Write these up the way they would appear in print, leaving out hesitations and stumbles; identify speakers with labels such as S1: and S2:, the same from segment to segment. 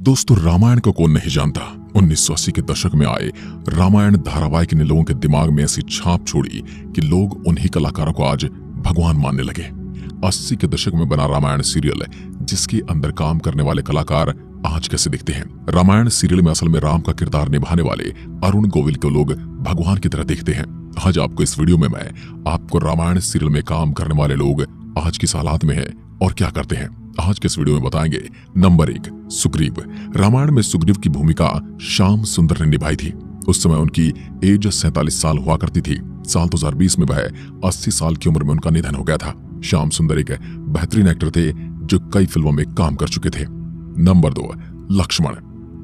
S1: दोस्तों, रामायण को कौन नहीं जानता। 1980 के दशक में आए रामायण धारावाहिक ने लोगों के दिमाग में ऐसी छाप छोड़ी कि लोग उन्हीं कलाकारों को आज भगवान मानने लगे। 80 के दशक में बना रामायण सीरियल, जिसके अंदर काम करने वाले कलाकार आज कैसे दिखते हैं। रामायण सीरियल में असल में राम का किरदार निभाने वाले अरुण गोविल को लोग भगवान की तरह देखते हैं। आज आपको इस वीडियो में मैं आपको रामायण सीरियल में काम करने वाले लोग आज किस हालात में हैं और क्या करते हैं, आज के इस वीडियो में बताएंगे। नंबर 1, सुग्रीव। रामायण में सुग्रीव की भूमिका श्याम सुंदर ने निभाई थी। उस समय उनकी एज 47 साल हुआ करती थी। साल 2020 में वह 80 साल की उम्र में उनका निधन हो गया था। श्याम सुंदर एक बेहतरीन एक्टर थे जो कई फिल्मों में काम कर चुके थे। नंबर 2, लक्ष्मण।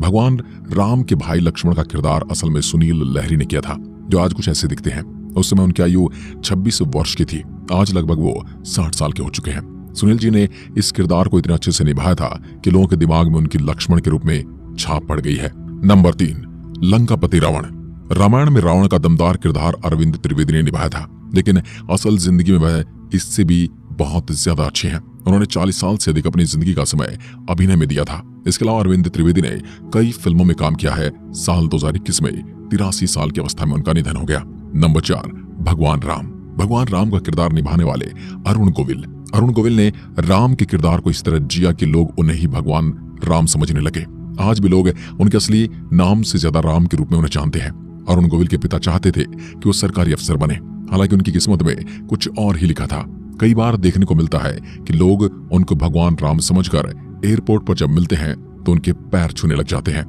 S1: भगवान राम के भाई लक्ष्मण का किरदार असल में सुनील लहरी ने किया था, जो आज कुछ ऐसे दिखते हैं। उस समय उनकी आयु 26 वर्ष की थी। आज लगभग वो 60 साल के हो चुके हैं। सुनील जी ने इस किरदार को इतने अच्छे से निभाया था कि लोगों के दिमाग में उनकी लक्ष्मण के रूप में छाप पड़ गई है। नंबर 3, लंकापति रावण। रामायण में रावण का दमदार किरदार अरविंद त्रिवेदी ने निभाया था, लेकिन असल जिंदगी में वह इससे भी बहुत ज्यादा अच्छे हैं। उन्होंने 40 साल से अधिक अपनी जिंदगी का समय अभिनय में दिया था। इसके अलावा अरविंद त्रिवेदी ने कई फिल्मों में काम किया है। साल 2021 में 83 साल की अवस्था में उनका निधन हो गया। नंबर 4, भगवान राम। भगवान राम का किरदार निभाने वाले अरुण गोविल। अरुण गोविल ने राम के किरदार को इस तरह जिया कि लोग उन्हें ही भगवान राम समझने लगे। आज भी लोग उनके असली नाम से ज्यादा राम के रूप में उन्हें जानते हैं। अरुण गोविल के पिता चाहते थे कि वो सरकारी अफसर बने, हालांकि उनकी किस्मत में कुछ और ही लिखा था। कई बार देखने को मिलता है कि लोग उनको भगवान राम समझकर एयरपोर्ट पर जब मिलते हैं तो उनके पैर छूने लग जाते हैं।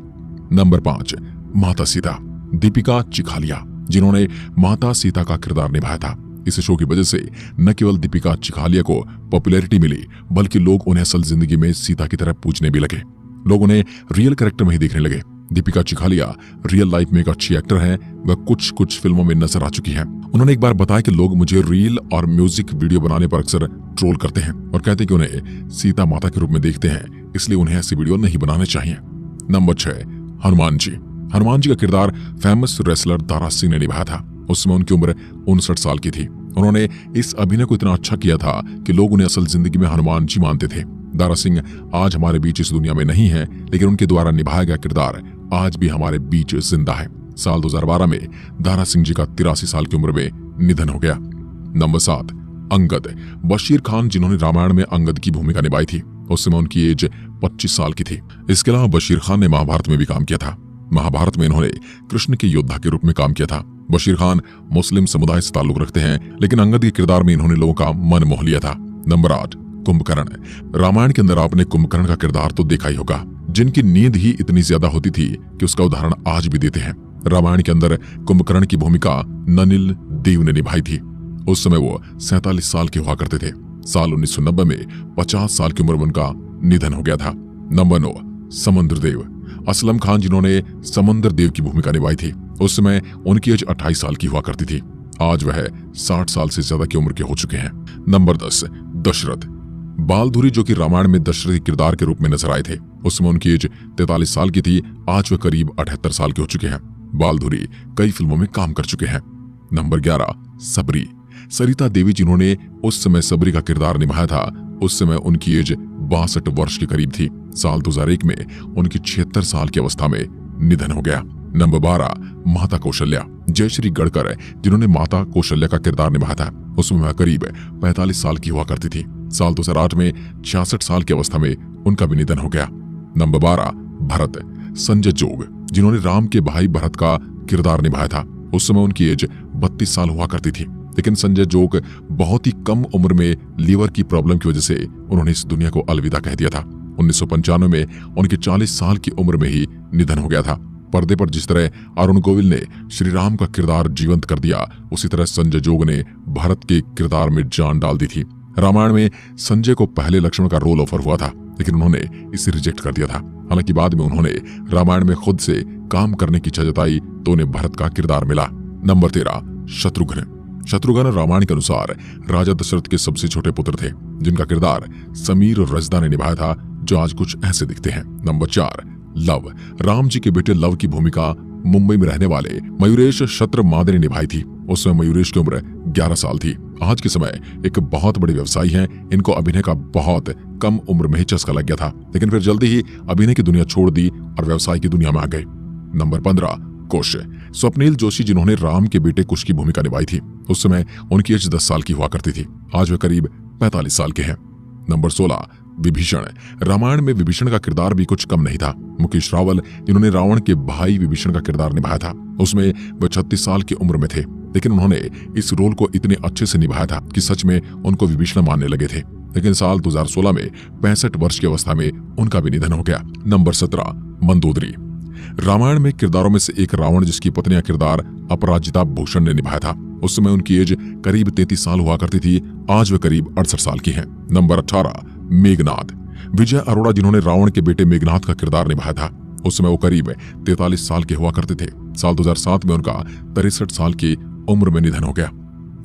S1: नंबर 5, माता सीता। दीपिका चिखालिया, जिन्होंने माता सीता का किरदार निभाया था। इस शो की वजह से न केवल दीपिका चिखालिया को पॉपुलैरिटी मिली, बल्कि लोग उन्हें असल जिंदगी में सीता की तरह पूजने भी लगे। लोग उन्हें रियल कैरेक्टर में ही देखने लगे। दीपिका चिखालिया रियल लाइफ में एक अच्छी एक्टर हैं। वह कुछ फिल्मों में नजर आ चुकी हैं। उन्होंने एक बार बताया कि लोग मुझे रील और म्यूजिक वीडियो बनाने पर अक्सर ट्रोल करते हैं और कहते हैं कि उन्हें सीता माता के रूप में देखते हैं, इसलिए उन्हें ऐसी वीडियो नहीं बनाने चाहिए। नंबर 6, हनुमान जी। हनुमान जी का किरदार फेमस रेसलर दारा सिंह ने निभाया था। उस समय उनकी उम्र 59 साल की थी। उन्होंने इस अभिनय को इतना अच्छा किया था कि लोग उन्हें असल जिंदगी में हनुमान जी मानते थे। दारा सिंह आज हमारे बीच इस दुनिया में नहीं है, लेकिन उनके द्वारा निभाया गया किरदार आज भी हमारे बीच जिंदा है। साल 2012 में दारा सिंह जी का 83 साल की उम्र में निधन हो गया। नंबर 7, अंगद। बशीर खान, जिन्होंने रामायण में अंगद की भूमिका निभाई थी। उस समय उनकी एज 25 साल की थी। इसके अलावा बशीर खान ने महाभारत में भी काम किया था। महाभारत में इन्होंने कृष्ण के योद्धा के रूप में काम किया था। बशीर खान मुस्लिम समुदाय से ताल्लुक रखते हैं, लेकिन अंगद के किरदार में इन्होंने लोगों का मन मोह लिया था। नंबर 8, कुंभकर्ण। रामायण के अंदर आपने कुंभकर्ण का किरदार तो देखा ही होगा, जिनकी नींद ही इतनी ज्यादा होती थी कि उसका उदाहरण आज भी देते हैं। रामायण के अंदर कुंभकर्ण की भूमिका ननिल देव ने निभाई थी। उस समय वो 47 साल के हुआ करते थे। साल 1990 में 50 साल की उम्र में उनका निधन हो गया था। नंबर 9, समुद्र देव। असलम खान, जिन्होंने समंदर देव की भूमिका निभाई थी। उस समय उनकी एज 28 साल की हुआ करती थी। आज वह 60 साल से ज्यादा की उम्र के हो चुके हैं। नंबर 10, दशरथ। बालधुरी, जो कि रामायण में दशरथ के किरदार के रूप में नजर आए थे। उस समय उनकी एज 43 साल की थी। आज वह करीब 78 साल के हो चुके हैं। बालधुरी कई फिल्मों में काम कर चुके हैं। नंबर 11, सबरी। सरिता देवी, जिन्होंने उस समय सबरी का किरदार निभाया था। उस समय उनकी एज 62 वर्ष के करीब थी। साल 2001 में उनकी 76 साल की अवस्था में निधन हो गया। नंबर 12, माता कौशल्या। जयश्री गढ़कर, जिन्होंने माता कौशल्या का किरदार निभाया था। उस समय करीब 45 साल की हुआ करती थी। साल 2008 में 66 साल की अवस्था में उनका भी निधन हो गया। नंबर 12, भरत। संजय जोग, जिन्होंने राम के भाई भरत का किरदार निभाया था। उस समय उनकी एज 32 साल हुआ करती थी, लेकिन संजय जोग बहुत ही कम उम्र में लीवर की प्रॉब्लम की वजह से उन्होंने इस दुनिया को अलविदा कह दिया था। 1995 में उनकी 40 साल की उम्र में ही निधन हो गया था। पर्दे पर जिस तरह अरुण गोविल ने श्री राम का किरदार जीवंत कर दिया, उसी तरह संजय जोग ने भरत के किरदार में जान डाल दी थी। रामायण में संजय को पहले लक्ष्मण का रोल ऑफर हुआ था, लेकिन उन्होंने इसे रिजेक्ट कर दिया था। हालांकि बाद में उन्होंने रामायण में खुद से काम करने की इच्छा जताई तो उन्हें भरत का किरदार मिला। नंबर 13, शत्रुघ्न। शत्रुघ्न रामायण के अनुसार राजा दशरथ के सबसे छोटे पुत्र थे, जिनका किरदार समीर रजदा ने निभाया था, जो आज कुछ ऐसे दिखते हैं। Number 4, love. राम जी के बेटे लव की भूमिका मुंबई में रहने वाले मयूरेश शत्रमादे ने निभाई थी। उस समय मयूरेश की उम्र 11 साल थी। आज के समय एक बहुत बड़े व्यवसायी हैं। इनको अभिनय का बहुत कम उम्र में ही चस्का लग गया था, लेकिन फिर जल्दी ही अभिनय की दुनिया छोड़ दी और व्यवसाय की दुनिया में आ गए। नंबर 15, कुश। स्वप्नील जोशी, जिन्होंने राम के बेटे कुश की भूमिका निभाई थी। उस समय उनकी एज 10 साल की हुआ करती थी। आज वे करीब 45 साल के हैं। नंबर 16, विभीषण। रामायण में विभीषण का किरदार भी कुछ कम नहीं था। मुकेश रावल, जिन्होंने रावण के भाई विभीषण का किरदार निभाया था, उसमें वे 36 साल की उम्र में थे, लेकिन उन्होंने इस रोल को इतने अच्छे से निभाया था कि सच में उनको विभीषण मानने लगे थे। लेकिन साल 2016 में 65 वर्ष की अवस्था में उनका भी निधन हो गया। नंबर 17, मंदोदरी। रामायण में किरदारों में से एक रावण, जिसकी पत्नी का किरदार अपराजिता भूषण ने निभाया था। उस समय उनकी एज करीब 33 साल हुआ करती थी। आज वे करीब 68 साल की हैं। नंबर 18, मेघनाद। विजय अरोड़ा, जिन्होंने रावण के बेटे मेघनाद का किरदार निभाया था, उस समय वो करीब 43 साल के हुआ करते थे। साल 2007 में उनका 63 साल की उम्र में निधन हो गया।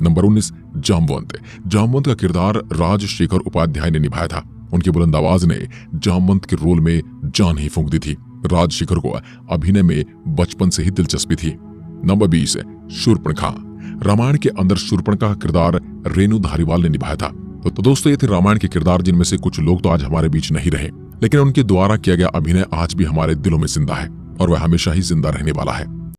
S1: नंबर 19, जामवंत। जामवंत का किरदार राजशेखर उपाध्याय ने निभाया था। उनकी बुलंद आवाज ने जामवंत के रोल में जान ही फूंक दी थी। राजशेखर को अभिनय में बचपन से ही दिलचस्पी थी। नंबर 20, शूर्पणखा। रामायण के अंदर शूर्पणखा का किरदार रेणु धारीवाल ने निभाया था। तो दोस्तों, ये थे रामायण के किरदार, जिनमें से कुछ लोग तो आज हमारे बीच नहीं रहे, लेकिन उनके द्वारा किया गया अभिनय आज भी हमारे दिलों में जिंदा है और वह हमेशा ही जिंदा रहने वाला है।